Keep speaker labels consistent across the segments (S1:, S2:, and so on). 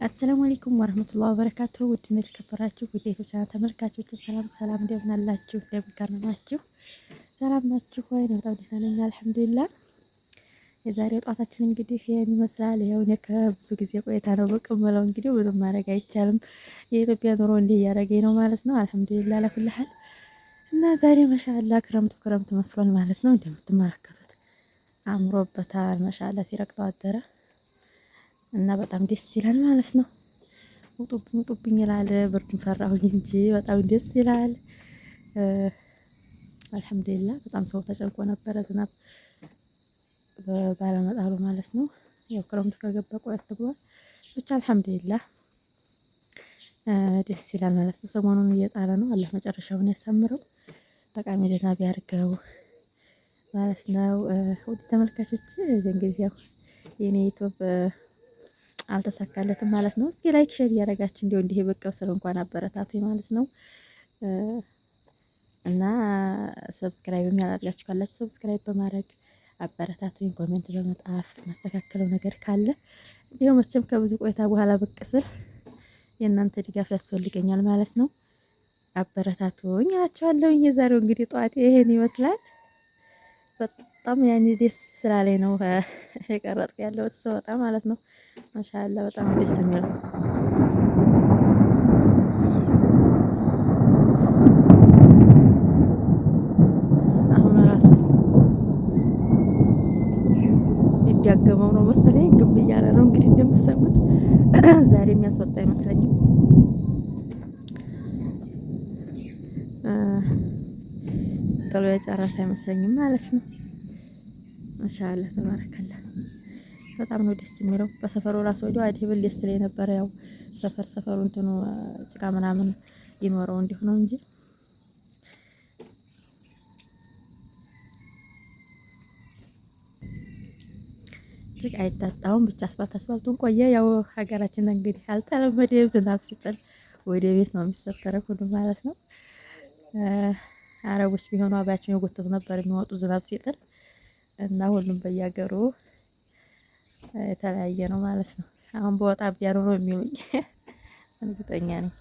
S1: አሰላሙ አለይኩም ወረህመቱላሂ ወበረካቱሁ። ውድና የተከበራችሁ ውዴቶች ተመልካቾች ሰላም እንደምን አላችሁ? እንደምን ከረማችሁ? ሰላም ናችሁ ወይ? በጣም ደህና ነኝ አልሐምዱሊላህ። የዛሬው ጧታችን እንግዲህ ይሄን ይመስላል። ያው እኔ ከብዙ ጊዜ ቆይታ ነው ብቅ የምለው እንግዲህ ምንም ማድረግ አይቻልም። የኢትዮጵያ ኑሮ እንዲህ እያደረገኝ ነው ማለት ነው። አልሐምዱሊላህ ለኩል ሐል እና ዛሬ ማሻአላህ ክረምቱ መስሏል ማለት ነው። እንደምትመለከቱት አምሮበታል። ማሻአላህ ሲረቅጠው አደረ እና በጣም ደስ ይላል ማለት ነው። ውጡብኝ ይላል። ብርዱን ፈራሁኝ እንጂ በጣም ደስ ይላል። አልሐምዱሊላህ በጣም ሰው ተጨንቆ ነበረ ዝናብ ባለመጣሉ ማለት ነው። ያው ክረምቱ ከገባ ቆየት ብሏል። ብቻ አልሐምዱሊላህ ደስ ይላል ማለት ነው። ሰሞኑን እየጣለ ነው። አላህ መጨረሻውን ያሳምረው። ጠቃሚ ዝናብ ያድርገው ማለት ነው። ውድ ተመልካቾች እንግዲህ ያው የኔ ዩቲዩብ አልተሳካለትም ማለት ነው። እስኪ ላይክ ሼር እያደረጋችሁ እንዲህ ብቅ ስል እንኳን አበረታቱኝ ማለት ነው። እና ሰብስክራይብ ያላደረጋችሁ ካላችሁ ሰብስክራይብ በማድረግ አበረታቱኝ። ኮሜንት በመጻፍ ማስተካከለው ነገር ካለ ይኸው መቼም ከብዙ ቆይታ በኋላ ብቅ ስል የእናንተ ድጋፍ ያስፈልገኛል ማለት ነው። አበረታቱኝ እላችኋለሁ። የዛሬው እንግዲህ ጠዋት ይሄን ይመስላል። በጣም ያኔ ደስ ስላለኝ ነው የቀረጥኩ ያለሁት ስወጣ ማለት ነው። ማሻአላ በጣም ደስ የሚለው አሁን ራሱ ይዳገመው ነው መሰለኝ ግብ እያለ ነው እንግዲህ እንደምትሰሙት ዛሬ የሚያስወጣ አይመስለኝም። ጥሎ የጨረሰ አይመስለኝም ማለት ነው። ማሻአላ ተባረከላ በጣም ነው ደስ የሚለው። በሰፈሩ ራሱ ወዲያው አይደብል ደስ ላይ ነበር። ያው ሰፈሩ እንትኑ ጭቃ ምናምን ይኖረው እንዲሁ ነው እንጂ ጭቃ አይታጣውም። ብቻ አስፋልቱን ቆየ። ያው ሀገራችን እንግዲህ አልተለመደም። ዝናብ ሲጥል ወደ ቤት ነው የሚሰተረው ሁሉ ማለት ነው። አረቦች ቢሆኑ አባያቸውን የጎተቱ ነበር የሚወጡ ዝናብ ሲጥል እና ሁሉም በየሀገሩ የተለያየ ነው ማለት ነው። አሁን በወጣ ቢያሩ ነው የሚሉኝ እርግጠኛ ነኝ።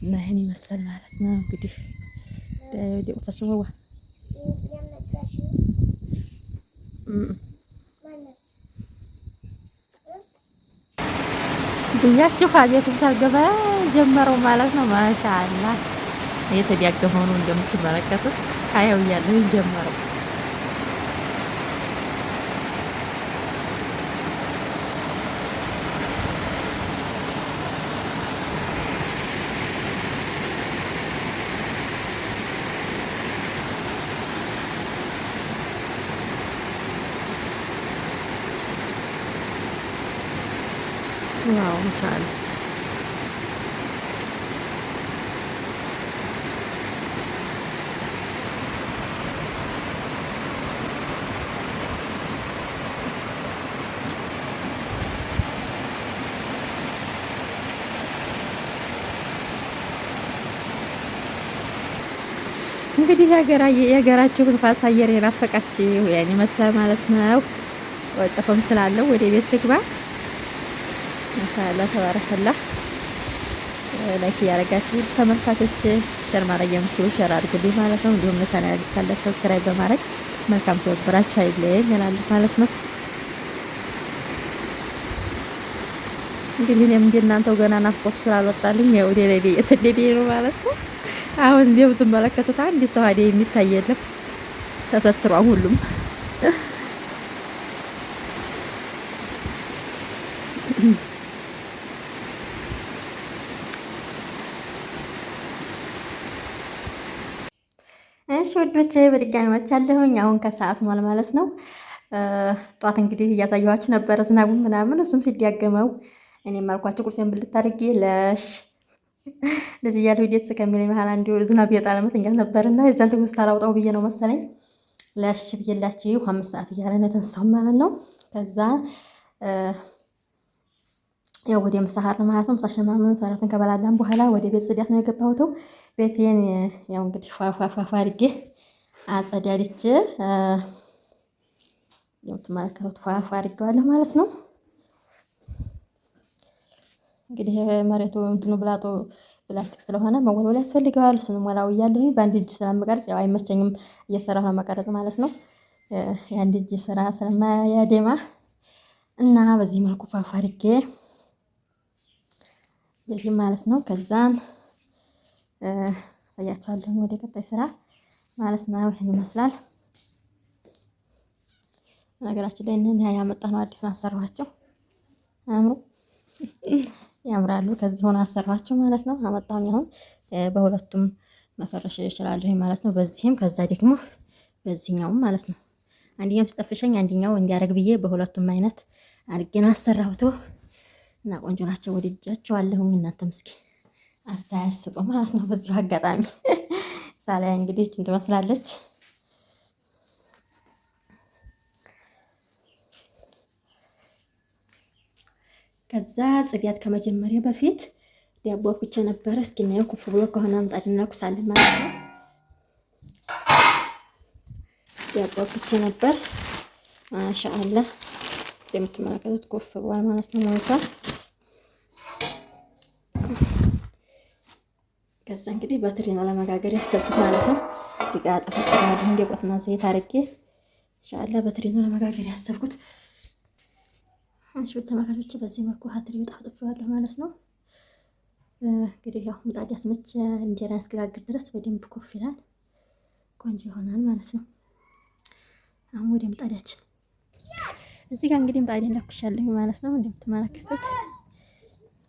S1: እና ይሄን ይመስላል ማለት ነው እንግዲህ ቁሳችን ወዋ ብያችሁ አቤቱም ሳልገባ ጀመረው ማለት ነው። ማሻአላ እየተዲያገመው ነው እንደምትመለከቱት አየው እያለሁ ጀመረው። ዋው ማሻአላ እንግዲህ የሀገራችሁ ንፋስ አየር የናፈቃችሁ ያን ይመስላል ማለት ነው። ወጨፈም ስላለው ወደ ቤት ልግባ። ማሻአላ ተባረከላ። ላይክ ያረጋችሁ ተመልካቾች ሸር ማድረግ የምትችሉ ሸር አድርጉልኝ ማለት ነው። እንዲሁም ለቻናል አዲስ ካላችሁ ሰብስክራይብ በማድረግ መልካም ትብብራችሁ አይለየኝ እላለሁ ማለት ነው። እንግዲህ እኔም እንደናንተው ገና ናፍቆት ስላልወጣልኝ ወደ ላይ እየሰደደ ነው ማለት ነው። አሁን እንደምትመለከቱት አንድ ሰው ሀዲያ የሚታይ የለም ተሰትሯል ሁሉም። እሺ ወዶቼ በድጋሚ መቻለሁኝ። አሁን ከሰዓት ሟል ማለት ነው። ጧት እንግዲህ እያሳየኋችሁ ነበረ ዝናቡን ምናምን እሱም ሲዲያገመው እኔም አልኳቸው ቁርሴን ብልት አድርጌ ለሽ እንደዚህ እያለሁ ደስ ከሚለኝ መሀል አንዱ ዝናብ እየጣለ መተኛት ነበርና የዛን ትውስታ አላውጣው ብዬ ነው መሰለኝ ለሽ ብዬላችሁ 5 ሰዓት እያለ ነው የተነሳው ማለት ነው። ከዛ ያው ወደ ምሳሐር ነው ማለት ነው። ምሳሽማምን ሰራትን ከበላላን በኋላ ወደ ቤት ጽዳት ነው የገባሁት። ቤቴን ያው እንግዲህ ፏፏፏ አድርጌ አጸዳድቼ የምትመለከቱት ፏፏ አድርጌዋለሁ ማለት ነው። እንግዲህ መሬቱ እንትኑ ብላጦ ፕላስቲክ ስለሆነ መወልወል ያስፈልገዋል። እሱንም ወላው እያለሁ በአንድ እጅ ስለምቀርጽ ያው አይመቸኝም እየሰራሁ ነው መቀረጽ ማለት ነው። የአንድ እጅ ስራ ስለማያደማ እና በዚህ መልኩ ፋፋ አድርጌ በዚህ ማለት ነው። ከዛን አሳያችኋለሁ ወደ ቀጣይ ስራ ማለት ነው። ይሄን ይመስላል። ነገራችን ላይ እነኛ ያመጣነው አዲስ ነው አሰራኋቸው። አምሩ ያምራሉ። ከዚህ ሆነ አሰራኋቸው ማለት ነው። አመጣሁኝ አሁን በሁለቱም መፈረሽ እችላለሁ ማለት ነው። በዚህም ከዛ ደግሞ በዚህኛውም ማለት ነው። አንደኛው ሲጠፍሸኝ አንደኛው እንዲያረግ ብዬ በሁለቱም አይነት አድርጌ ነው አሰራሁት እና ቆንጆ ናቸው። ወድጃቸዋለሁ። እናንተም እስኪ አስተያየት ስጡ ማለት ነው። በዚሁ አጋጣሚ ሳላይ እንግዲህ እንትን ትመስላለች። ከዛ ጽዳት ከመጀመሪያ በፊት ዳቦ ብቻ ነበረ። እስኪ እናየው ኩፍ ብሎ ከሆነ ምጣድ እናኩሳለን ማለት ነው። ዳቦ ብቻ ነበር። ማሻአላህ እንደምትመለከቱት ኩፍ ብሏል ማለት ነው። ሞልቷል። ከዛ እንግዲህ በትሪ ነው ለመጋገር ያሰብኩት ማለት ነው። እዚህ ጋር ጠፈጥፋለሁ እንደ ቆስና ዘይት አድርጌ ኢንሻአላህ በትሪ ነው ለመጋገር ያሰብኩት። አንቺ ተመልካቾች በዚህ መልኩ ሀትሪው ጣፍጥፈዋለሁ ማለት ነው። እንግዲህ ያው ምጣድ ያስመቸ እንጀራ ያስጋግር ድረስ በደንብ ኮፍ ይላል፣ ቆንጆ ይሆናል ማለት ነው። አሁን ወደ ምጣዳችን እዚህ ጋር እንግዲህ ምጣዴን ለኩሻለሁ ማለት ነው። እንደምትመለከቱት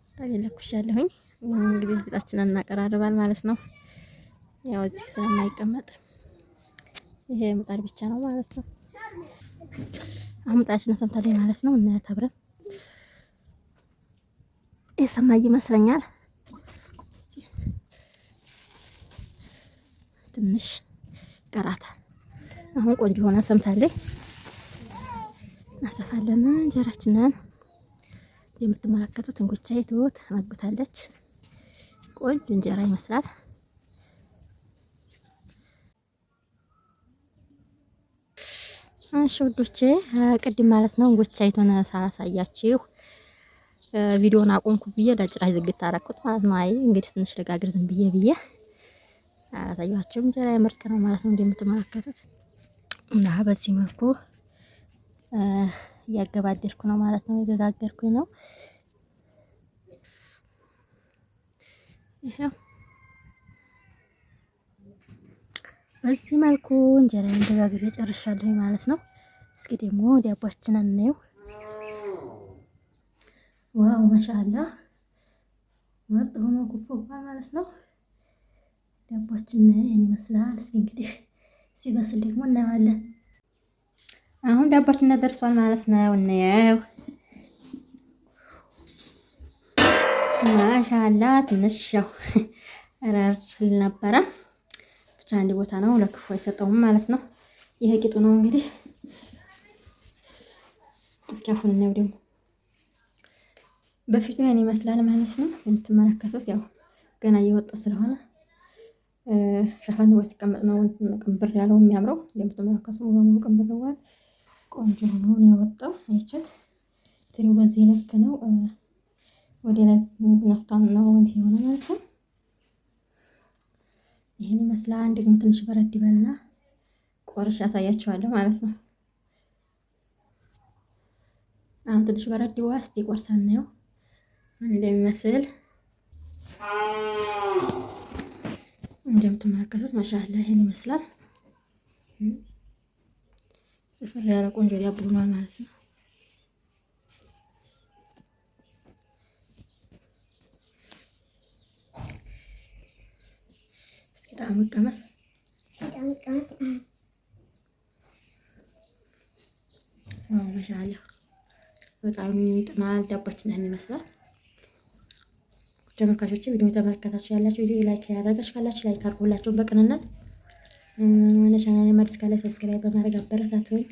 S1: ምጣዴን ለኩሻለሁኝ። እንግዲህ ፊታችንን እናቀራርባል ማለት ነው። ያው እዚህ ስለማይቀመጥ ይሄ ምጣድ ብቻ ነው ማለት ነው። አሁን ምጣዳችንን ሰምታለች ማለት ነው። እናያት አብረን የሰማይ ይመስለኛል። ትንሽ ቀራታል። አሁን ቆንጆ ሆና ሰምታለች። እናሰፋለን እንጀራችንን። የምትመለከቱት እንጎቻይቱ ተመግታለች። ቆንጆ እንጀራ ይመስላል። እሺ ውዶቼ ቅድም ማለት ነው እንጎቻይቱን ሳላሳያችሁ ቪዲዮውን አቆምኩ ብዬ ለጭራሽ ዝግት አደረኩት ማለት ነው። አይ እንግዲህ ትንሽ ለጋግር ዝም ብዬ አላሳያችሁም። እንጀራ ምርጥ ነው ማለት ነው እንደምትመለከቱት እና በዚህ መልኩ እያገባደርኩ ነው ማለት ነው። እየጋገርኩኝ ነው። ይሄው በዚህ መልኩ እንጀራዬን ተጋግሬ ጨርሻለሁ ማለት ነው። እስኪ ደግሞ ዳቦአችንን እናየው። ዋው ማሻአላ ምርጥ ሆኖ ኩፍ ብሏል ማለት ነው። ዳቦአችን ይሄን ይመስላል። እስኪ እንግዲህ ሲበስል ደግሞ እናየዋለን። አሁን ዳቦአችን ደርሷል ማለት ነው። እናየው። ማሻአላ ትንሽ ያው ረር ነበረ ብቻ አንድ ቦታ ነው ለክፉ አይሰጠውም ማለት ነው። ይሄ ቂጡ ነው እንግዲህ። እስኪ አሁን እናየው ደግሞ በፊቱ ያን ይመስላል ማለት ነው። የምትመለከቱት ያው ገና እየወጣ ስለሆነ ሸፋን ወይ ተቀመጥ ነው ቅንብር ያለው የሚያምረው። የምትመለከቱት ሙሉ ቅንብር ነው። ቆንጆ ሆኖ ነው የወጣው። አይቻት ትሪው በዚህ ልክ ነው። ወደ ላይ ነፍቷን ነው እንትን የሆነ ማለት ነው። ይሄን ይመስላል። ደግሞ ትንሽ በረድ ይበልና ቆርሽ ያሳያችኋለሁ ማለት ነው። አሁን ትንሽ በረድ ይዋ እስቲ ቆርሰን ነው ምን እንደሚመስል እንደምትመለከቱት ማሻአላ ይሄን ይመስላል። ፍርፍር ያለ ቆንጆ ዳቦ ሆኗል ማለት ነው። እስኪ ጣዕሙ ይቀመስ። ማሻአላ በጣም ይጥማል። ዳቦአችን ይሄን ይመስላል። ተመልካቾች ቪዲዮ ተመልካታችሁ ያላችሁ ቪዲዮ ላይክ ያደረጋችሁ ካላችሁ ላይክ አድርጉላችሁ በቅንነት። ለቻናሌ አዲስ ካለ ሰብስክራይብ በማድረግ አበረታቱኝ።